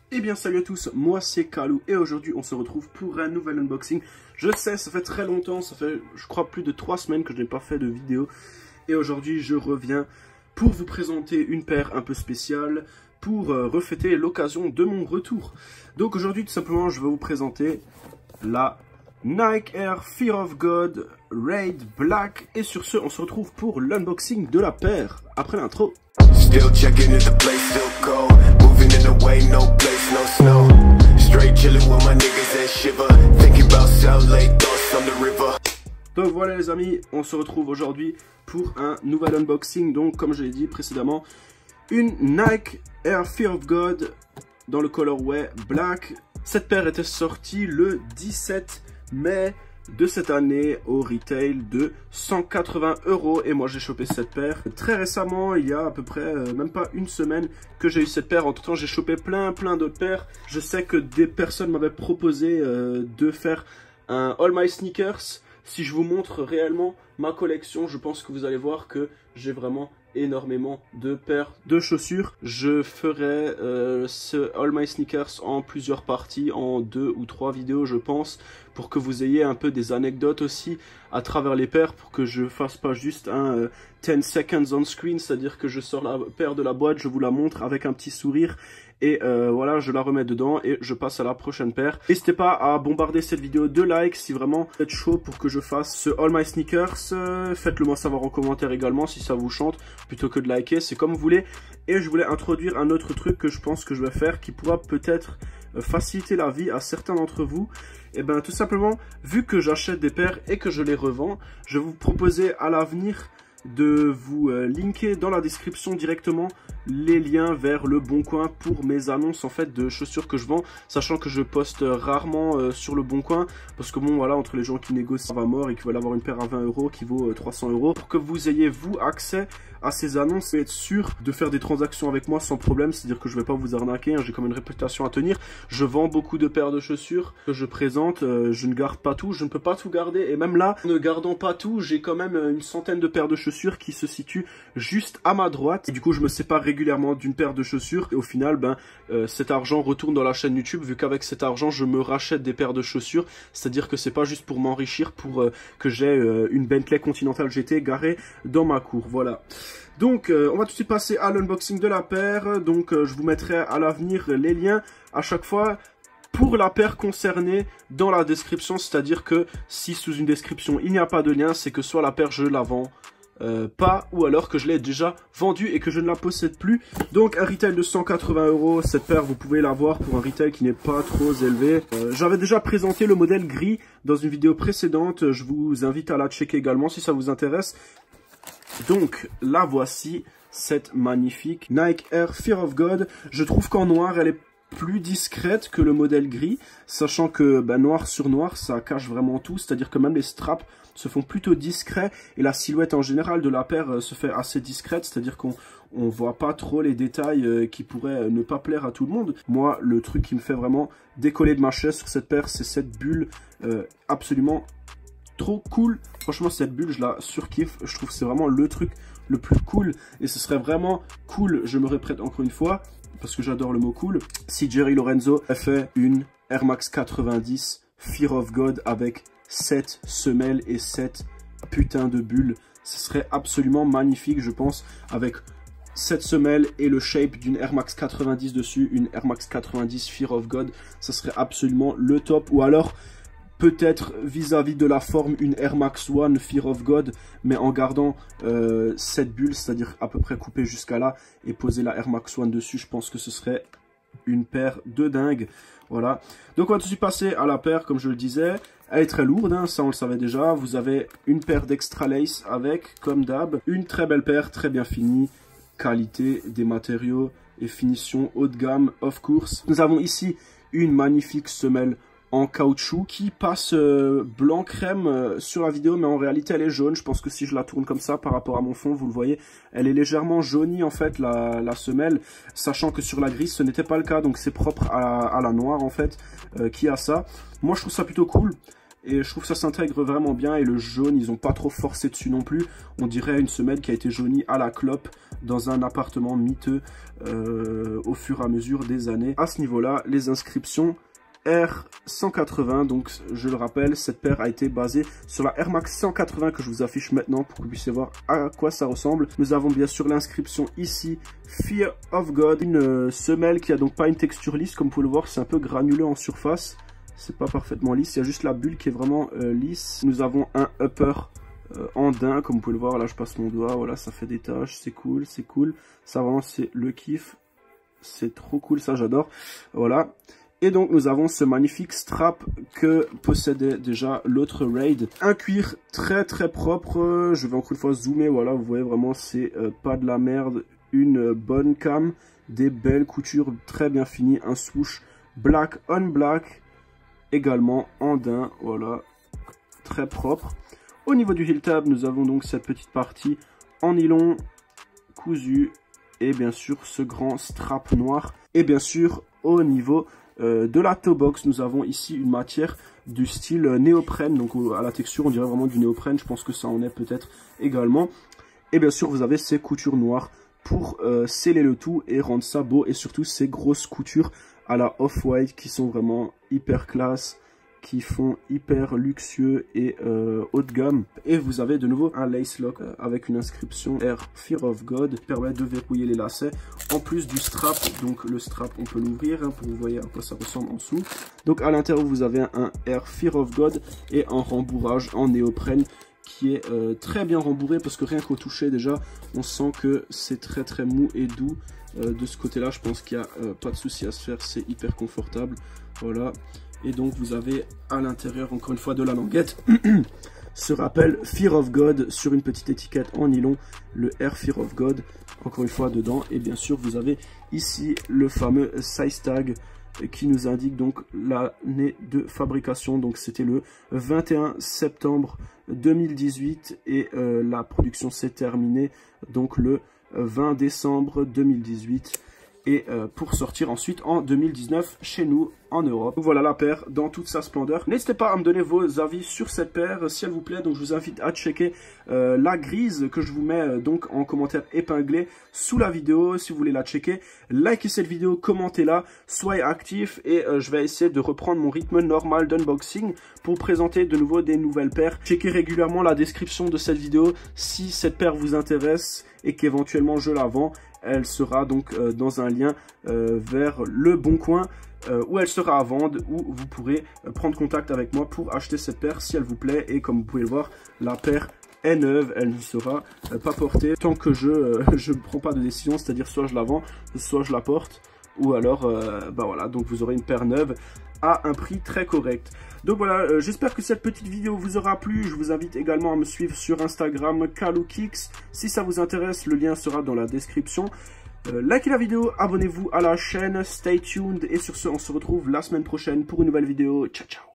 Eh bien salut à tous, moi c'est Kalou et aujourd'hui on se retrouve pour un nouvel unboxing. Je sais, ça fait très longtemps, ça fait je crois plus de 3 semaines que je n'ai pas fait de vidéo. Et aujourd'hui je reviens pour vous présenter une paire un peu spéciale pour refêter l'occasion de mon retour. Donc aujourd'hui tout simplement je vais vous présenter la Nike Air Fear of God Raid Black. Et sur ce on se retrouve pour l'unboxing de la paire après l'intro. Still checking if the place still cold. Moving in the way, no place, no snow. Straight chilling with my niggas and shiver. Thinking about South Lake, thoughts on the river. Donc voilà les amis, on se retrouve aujourd'hui pour un nouvel unboxing. Donc comme je l'ai dit précédemment, une Nike Air Fear of God dans le colorway black. Cette paire était sortie le 17 mai de cette année au retail de 180 € et moi j'ai chopé cette paire très récemment, il y a à peu près même pas une semaine que j'ai eu cette paire. Entre temps j'ai chopé plein d'autres paires. Je sais que des personnes m'avaient proposé de faire un All My Sneakers. Si je vous montre réellement ma collection, je pense que vous allez voir que j'ai vraiment énormément de paires de chaussures. Je ferai ce All My Sneakers en plusieurs parties, en 2 ou 3 vidéos je pense, pour que vous ayez un peu des anecdotes aussi à travers les paires, pour que je fasse pas juste un 10 seconds on screen, c'est-à-dire que je sors la paire de la boîte, je vous la montre avec un petit sourire et voilà, je la remets dedans et je passe à la prochaine paire. N'hésitez pas à bombarder cette vidéo de likes si vraiment vous êtes chaud pour que je fasse ce All My Sneakers. Faites-le moi savoir en commentaire également si ça vous chante, plutôt que de liker, c'est comme vous voulez. Et je voulais introduire un autre truc que je pense que je vais faire qui pourra peut-être faciliter la vie à certains d'entre vous. Et bien tout simplement, vu que j'achète des paires et que je les revends, je vais vous proposer à l'avenir de vous linker dans la description directement les liens vers le Bon Coin pour mes annonces en fait de chaussures que je vends, sachant que je poste rarement sur le Bon Coin parce que bon voilà, entre les gens qui négocient à mort et qui veulent avoir une paire à 20 € qui vaut 300 €, pour que vous ayez vous accès à ces annonces et être sûr de faire des transactions avec moi sans problème, c'est-à-dire que je vais pas vous arnaquer, hein, j'ai quand même une réputation à tenir. Je vends beaucoup de paires de chaussures que je présente, je ne garde pas tout, je ne peux pas tout garder, et même là, ne gardant pas tout, j'ai quand même une centaine de paires de chaussures qui se situent juste à ma droite, et du coup je me sépare régulièrement d'une paire de chaussures, et au final, cet argent retourne dans la chaîne YouTube, vu qu'avec cet argent, je me rachète des paires de chaussures, c'est-à-dire que c'est pas juste pour m'enrichir, pour que j'ai une Bentley Continental GT garée dans ma cour, voilà. Donc on va tout de suite passer à l'unboxing de la paire. Donc je vous mettrai à l'avenir les liens à chaque fois pour la paire concernée dans la description. C'est-à-dire que si sous une description il n'y a pas de lien, c'est que soit la paire je la vends pas, ou alors que je l'ai déjà vendue et que je ne la possède plus. Donc un retail de 180 €, cette paire vous pouvez l'avoir pour un retail qui n'est pas trop élevé. J'avais déjà présenté le modèle gris dans une vidéo précédente, je vous invite à la checker également si ça vous intéresse. Donc la voici, cette magnifique Nike Air Fear of God. Je trouve qu'en noir elle est plus discrète que le modèle gris, sachant que noir sur noir ça cache vraiment tout, c'est à dire que même les straps se font plutôt discrets et la silhouette en général de la paire se fait assez discrète, c'est à dire qu'on voit pas trop les détails qui pourraient ne pas plaire à tout le monde. Moi le truc qui me fait vraiment décoller de ma chaise sur cette paire, c'est cette bulle absolument trop cool. Franchement cette bulle je la surkiffe, je trouve que c'est vraiment le truc le plus cool, et ce serait vraiment cool, je me répète encore une fois parce que j'adore le mot cool, si Jerry Lorenzo a fait une Air Max 90 Fear of God avec 7 semelles et 7 putains de bulles. Ce serait absolument magnifique je pense, avec 7 semelles et le shape d'une Air Max 90 dessus, une Air Max 90 Fear of God, ça serait absolument le top. Ou alors peut-être vis-à-vis de la forme, une Air Max One Fear of God, mais en gardant cette bulle, c'est-à-dire à peu près coupée jusqu'à là, et poser la Air Max One dessus, je pense que ce serait une paire de dingue. Voilà. Donc on va tout de suite passer à la paire, comme je le disais. Elle est très lourde, hein, ça on le savait déjà. Vous avez une paire d'extra lace avec, comme d'hab, une très belle paire, très bien finie, qualité des matériaux et finition haut de gamme, of course. Nous avons ici une magnifique semelle en caoutchouc qui passe blanc crème sur la vidéo, mais en réalité elle est jaune. Je pense que si je la tourne comme ça par rapport à mon fond, vous le voyez, elle est légèrement jaunie en fait la semelle, sachant que sur la grise ce n'était pas le cas, donc c'est propre à la noire en fait qui a ça. Moi je trouve ça plutôt cool. et je trouve que ça s'intègre vraiment bien. Et le jaune, ils ont pas trop forcé dessus non plus. On dirait une semelle qui a été jaunie à la clope dans un appartement miteux au fur et à mesure des années. À ce niveau-là, les inscriptions R180, donc je le rappelle, cette paire a été basée sur la Air Max 180 que je vous affiche maintenant pour que vous puissiez voir à quoi ça ressemble. Nous avons bien sûr l'inscription ici, Fear of God, une semelle qui a donc pas une texture lisse, comme vous pouvez le voir, c'est un peu granuleux en surface, c'est pas parfaitement lisse, il y a juste la bulle qui est vraiment lisse. Nous avons un upper en daim, comme vous pouvez le voir, là je passe mon doigt, voilà, ça fait des taches, c'est cool, ça vraiment c'est le kiff, c'est trop cool, ça j'adore, voilà. Et donc nous avons ce magnifique strap que possédait déjà l'autre Raid. Un cuir très très propre, je vais encore une fois zoomer, voilà, vous voyez vraiment c'est pas de la merde, une bonne cam, des belles coutures très bien finies, un swoosh black on black, également en daim, voilà, très propre. Au niveau du heel tab, nous avons donc cette petite partie en nylon cousu et bien sûr ce grand strap noir. Et bien sûr au niveau de la toe box, nous avons ici une matière du style néoprène, donc à la texture on dirait vraiment du néoprène, je pense que ça en est peut-être également. Et bien sûr vous avez ces coutures noires pour sceller le tout et rendre ça beau, et surtout ces grosses coutures à la off-white qui sont vraiment hyper classe, qui font hyper luxueux et haut de gamme. Et vous avez de nouveau un lace lock avec une inscription Air Fear of God qui permet de verrouiller les lacets, en plus du strap. Donc le strap on peut l'ouvrir pour que vous voyez à quoi ça ressemble en dessous. Donc à l'intérieur vous avez un Air Fear of God et un rembourrage en néoprène qui est très bien rembourré, parce que rien qu'au toucher déjà on sent que c'est très très mou et doux. De ce côté là je pense qu'il n'y a pas de souci à se faire, c'est hyper confortable, voilà. Et donc vous avez à l'intérieur encore une fois de la languette ce rappel Fear of God sur une petite étiquette en nylon, le Air Fear of God encore une fois dedans. Et bien sûr vous avez ici le fameux size tag qui nous indique donc l'année de fabrication. Donc c'était le 21 septembre 2018 et la production s'est terminée donc le 20 décembre 2018. Et pour sortir ensuite en 2019 chez nous en Europe. Donc voilà la paire dans toute sa splendeur. N'hésitez pas à me donner vos avis sur cette paire si elle vous plaît. Donc je vous invite à checker la grise que je vous mets donc en commentaire épinglé sous la vidéo si vous voulez la checker. Likez cette vidéo, commentez-la, soyez actifs et je vais essayer de reprendre mon rythme normal d'unboxing pour vous présenter de nouveau des nouvelles paires. Checkez régulièrement la description de cette vidéo si cette paire vous intéresse et qu'éventuellement je la vends. Elle sera donc dans un lien vers Le Bon Coin où elle sera à vendre, où vous pourrez prendre contact avec moi pour acheter cette paire si elle vous plaît. Et comme vous pouvez le voir, la paire est neuve, elle ne sera pas portée tant que je ne prends pas de décision, c'est-à-dire soit je la vends, soit je la porte, ou alors bah voilà, donc vous aurez une paire neuve à un prix très correct. Donc voilà, j'espère que cette petite vidéo vous aura plu. Je vous invite également à me suivre sur Instagram, KaloukX. Si ça vous intéresse, le lien sera dans la description. Likez la vidéo, abonnez-vous à la chaîne, stay tuned. Et sur ce, on se retrouve la semaine prochaine pour une nouvelle vidéo. Ciao, ciao.